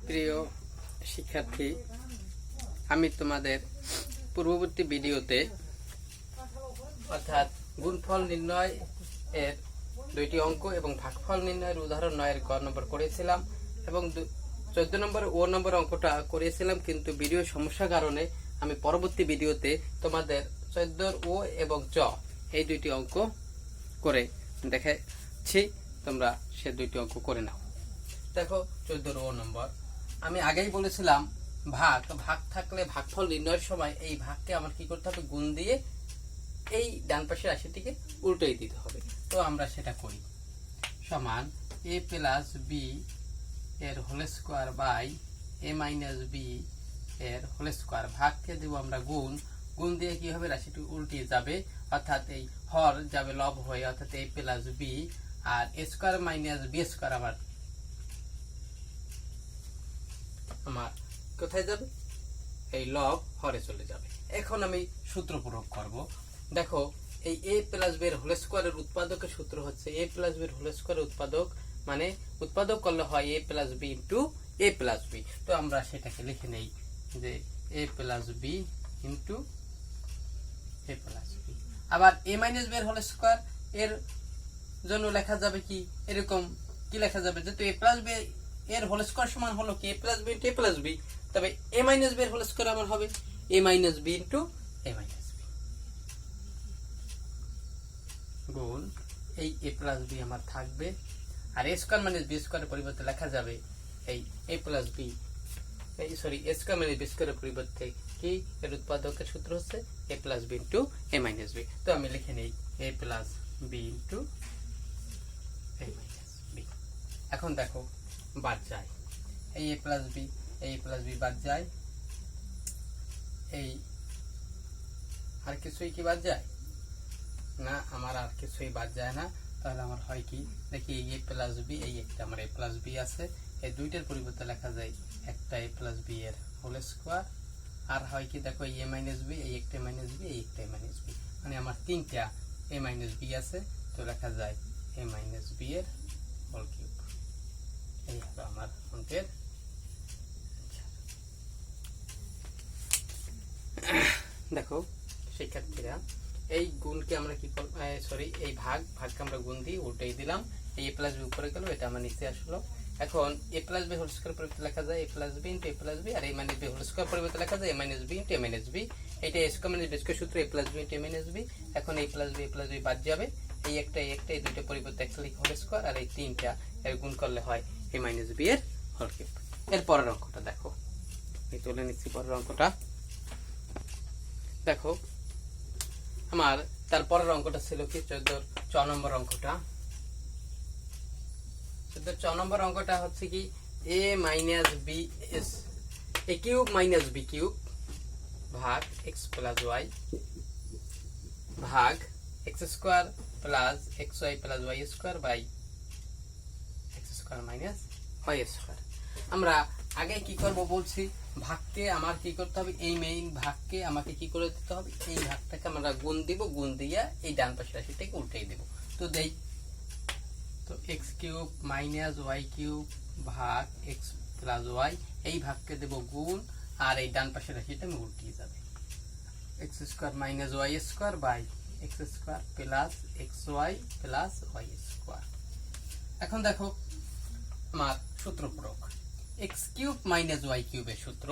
প্রিয় শিক্ষার্থী, আমি তোমাদের পূর্ববর্তী ভিডিওতে অর্থাৎ গুণফল নির্ণয় এর দুইটি অঙ্ক এবং ভাগফল নির্ণয়ের উদাহরণ 9 ক নম্বর করেছিলাম এবং 14 নম্বর ও নম্বর অঙ্কটা করেছিলাম, কিন্তু ভিডিও সমস্যার কারণে আমি পরবর্তী ভিডিওতে তোমাদের 14 ও এবং চ এই দুইটি অঙ্ক করে দেখাচ্ছি। তোমরা সে দুইটি অঙ্ক করে নাও। দেখো 14 ও নম্বর, আমি আগেই বলেছিলাম ভাগ থাকলে ভাগফল নির্ণয়ের সময় এই ভাগকে আমার কি করতে হবে, গুণ দিয়ে এই ডান পাশের রাশিটিকে উল্টোই দিতে হবে। তো আমরা সেটা করি। সমান a প্লাস বি এর whole square by a minus B এর হোল স্কোয়ার, ভাগকে দেব আমরা গুণ দিয়ে কি হবে, রাশিটি উল্টিয়ে যাবে, অর্থাৎ এই হর যাবে লব হয়ে, অর্থাৎ a প্লাস বি আর a square minus B square আমার কোথায় যাবে, এই লব হরে চলে যাবে। এখন আমি সূত্র প্রয়োগ করব। দেখো এই a প্লাস বি এর হোল স্কোয়ারের উৎপাদকের সূত্র হচ্ছে a প্লাস বি এর হোল স্কোয়ারের উৎপাদক মানে উৎপাদক করলে হয় a plus B into a plus B. তো আমরা সেটাকে লিখে নেই যে a plus B into a plus B. আবার a মাইনাস বি এর হোল স্কোয়ার এর জন্য লেখা যাবে কি, এরকম কি লেখা যাবে, যেহেতু a প্লাস বি এর হোল স্কোয়ার সমান হলো কি a plus B into a plus B, তবে a মাইনাস বি এর হোল স্কোয়ার আমার হবে a minus B into a minus B গুণ এই a প্লাস বি আমার থাকবে, আর a স্কোয়ার মাইনাস বি স্কোয়ারের পরিবর্তে লেখা যাবে এই a plus B a square minus B স্কোয়ারের পরিবর্তে কি এর উৎপাদকের সূত্র হচ্ছে a plus B into a minus B. তো আমি লিখে নেই a plus B into a minus B. এখন দেখো বাদ যায়, এই a প্লাস বি বাদ যায়, এই আর কিছুই কি বাদ যায় না, আমার আর কিছুই বাদ যায় না। তাহলে আমার হয় কি, দেখি এই a প্লাস বি, এই একটা আমার a প্লাস বি আছে, এই দুইটার পরিবর্তে লেখা যায় একটা a প্লাস বি এর হোল স্কোয়ার, আর হয় কি দেখো এই a মাইনাস বি, এই একটা মাইনাস বি, এই একটা মাইনাস বি, মানে আমার তিনটা a মাইনাস বি আছে। তো লেখা যায় a মাইনাস বি এর হোল কিউব। এই হলো আমার অঙ্কের। দেখো শিক্ষার্থীরা, এই গুণকে আমরা কি এই ভাগকে আমরা গুণ দিয়ে উল্টাই দিলাম, এই a প্লাস বি উপরে গেল, এটা আমার নিচে আসলো। এখন a plus B whole square পরিবর্তে লেখা যায় a plus B into a plus B, আর a minus B whole square পরিবর্তে লেখা যায় a minus B into a minus B. এটা a square minus B square সূত্র a plus B into a minus B. এখন a plus B বাদ যাবে, এই একটা এই দুইটা পরিবর্তে একটা লিখে হোল স্কয়ার, আর এই তিনটা এর গুণ করলে হয় a মাইনাস বি এর হোল কিউব। এর পরের অঙ্কটা দেখো, এই তুলে নিচ্ছি পরের অঙ্কটা। দেখো আমার তারপরের অঙ্কটা ছিল কি 14 চ নম্বর অঙ্কটা। 14 চ নম্বর অঙ্কটা হচ্ছে কি a মাইনাস বি এস a cube minus B cube ভাগ x প্লাস y ভাগ x square plus xy plus y square by x square minus y square. আমরা আগে কি করব বলছি, ভাগকে আমার কি করতে হবে, এই মেইন ভাগকে আমাকে কি করে দিতে হবে, এই ভাগটাকে আমরা গুণ দিব, গুণ দিয়ে এই ডান পাশের রাশিটাকে উল্টাই দেব। তো দেই, তো x cube minus y cube ভাগ x প্লাস y, এই ভাগকে দেব গুণ, আর এই ডান পাশের রাশিটা আমি উল্টিয়ে যাবে, x square minus y square by x square plus xy plus y square. এখন দেখো আমার সূত্র প্রয়োগ, x কিউব মাইনাস y কিউবের সূত্র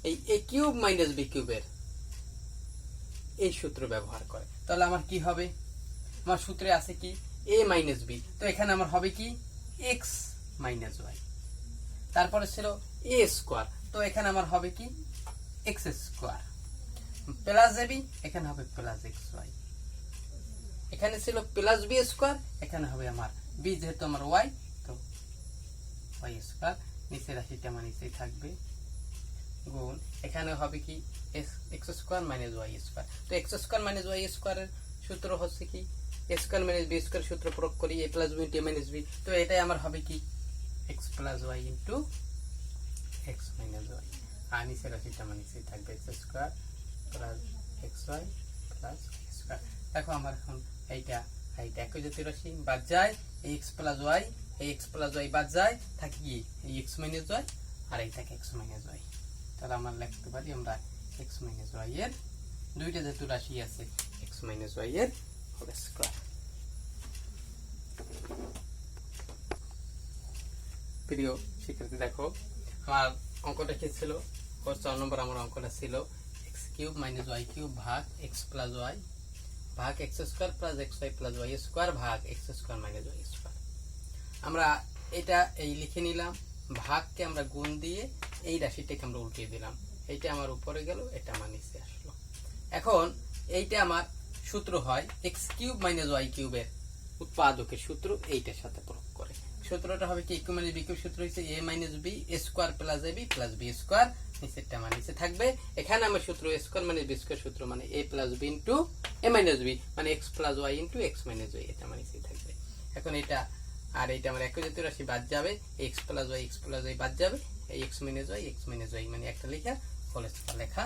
এই a কিউব মাইনাস b কিউবের এই সূত্র ব্যবহার করে। তাহলে আমার কি হবে, আমার সূত্রে আছে কি a মাইনাস b, তো এখানে আমার হবে কি x মাইনাস y, তারপরে ছিল a স্কয়ার, তো এখানে আমার হবে কি x স্কয়ার প্লাস ab, এখানে হবে প্লাস xy, এখানে ছিল প্লাস b স্কয়ার, এখানে হবে আমার b, যেহেতু আমার y তো y স্কয়ার, নিচের রাশিটা আমার নিচেই থাকবে গুণ, এখানে হবে কি x square minus y square. তো x স্কয়ার মাইনাস y স্কয়ারের সূত্র হচ্ছে কি a square minus b square সূত্র প্রয়োগ করি a plus b into a minus b। তো এটাই আমার হবে কি x plus y into x minus y, আর নিচের রাশিটা আমার নিচেই থাকবে x square plus xy plus y square. দেখো আমার এখন এইটা একই জাতীয় রাশি বাদ যায়, এই x প্লাস y বাদ যায়, থাকে কি এই x মাইনাস y, আর এই থাকে এক্স মাইনাস ওয়াই। তাহলে আমরা লিখতে পারি আমরা এক্স মাইনাস ওয়াই এর দুইটা যেহেতু রাশি আছে এক্স মাইনাস ওয়াই এর হোল স্কয়ার। প্রিয় শিক্ষার্থী দেখো আমার অঙ্কটা কি ছিল, 4 নম্বর আমার অঙ্কটা ছিল x cube minus y cube ভাগ এক্স প্লাস ওয়াই ভাগ x square plus x y plus y square ভাগ x square minus y square. আমরা এটা এই লিখে নিলাম, ভাগকে আমরা গুণ দিয়ে এই রাশিটাকে আমরা উল্টিয়ে দিলাম, এইটা আমার উপরে গেল, এটা আমার নিচে আসলো। এখন এইটা আমার সূত্র হয় এক্স কিউব মাইনাস ওয়াই কিউবের উৎপাদকের সূত্র এইটার সাথে প্রয়োগ করে। সূত্রটা হবে কি, কিউ মাইনাস বি কিউব সূত্র হচ্ছে a minus B square plus a b plus b square, নিচেরটা আমার নিচে থাকবে। এখানে আমার সূত্র a square minus B square সূত্র মানে a plus B into a minus b মানে x plus y into x minus y, এটা আমার নিচে থাকবে। এখন এটা আর এইটা আমার একই জাতীয় রাশি বাদ যাবে, এক্স প্লাস ওয়াই বাদ যাবে, এই এক্স মাইনাস ওয়াই মানে একটা লেখা হোল স্কয়ার লেখা।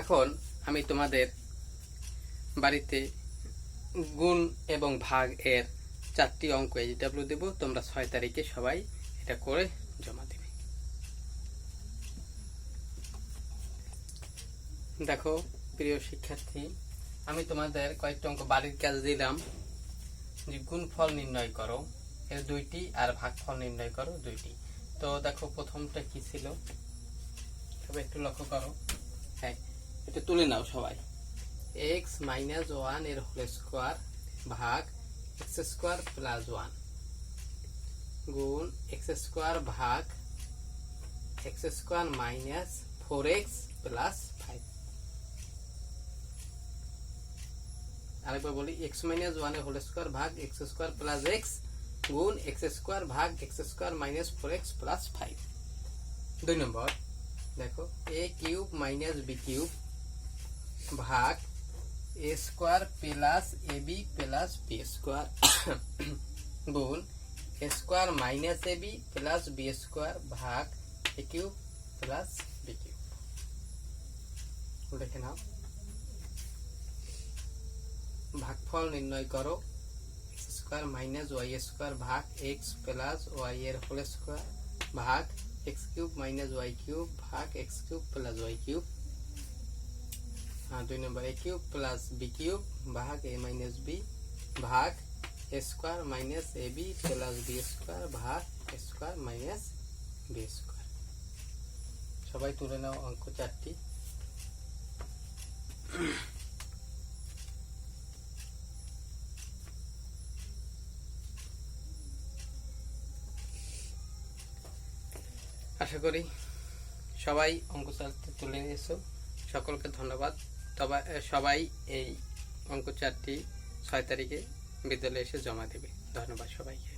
এখন আমি তোমাদের বাড়িতে গুণ এবং ভাগ এর 4টি অঙ্ক এইচডব্লিউ দেব, তোমরা 6 তারিখে সবাই এটা করে জমা দেবে। দেখো প্রিয় শিক্ষার্থী, আমি তোমাদের কয়েকটা অঙ্ক বাড়ির কাজ দিলাম যে গুণফল নির্ণয় করো এর 2টি আর ভাগফল নির্ণয় করো 2টি। তো দেখো প্রথমটা কি ছিল সবাই একটু লক্ষ্য করো, হ্যাঁ এটা তুলে নাও সবাই। এক্স মাইনাস 1 এর হোল স্কয়ার ভাগ এক্স স্কয়ার প্লাস 1 গুণ এক্স স্কয়ার ভাগ x square minus 4x plus 5। আরেকবার বলি, এক্স মাইনাস 1 এর হোল স্কয়ার ভাগ এক্স স্কয়ার প্লাস এক্স গুণ এক্স স্কয়ার ভাগ x square minus 4x plus 5। 2 নম্বর দেখো a cube minus B cube ভাগ a square plus a b plus b square গুণ a square minus a b plus b square ভাগ এ cube plus b cube. দেখে নাও, ভাগফল নির্ণয় করো x square minus y square ভাগ এক্স প্লাস ওয়াই এর হোল স্কয়ার ভাগ x cube minus y cube ভাগ x cube plus y cube. 2 নম্বর a cube plus b cube ভাগ এ মাইনাস বি ভাগ a square minus a b plus b square ভাগ a square minus B square. সবাই তুলে নাও অঙ্ক 4টি। আশা করি সবাই অঙ্ক 4টি তুলে নিয়েছো, সকলকে ধন্যবাদ। তবে সবাই এই অঙ্ক 4টি 6 তারিখে বিদ্যালয়ে এসে জমা দেবে। ধন্যবাদ সবাইকে।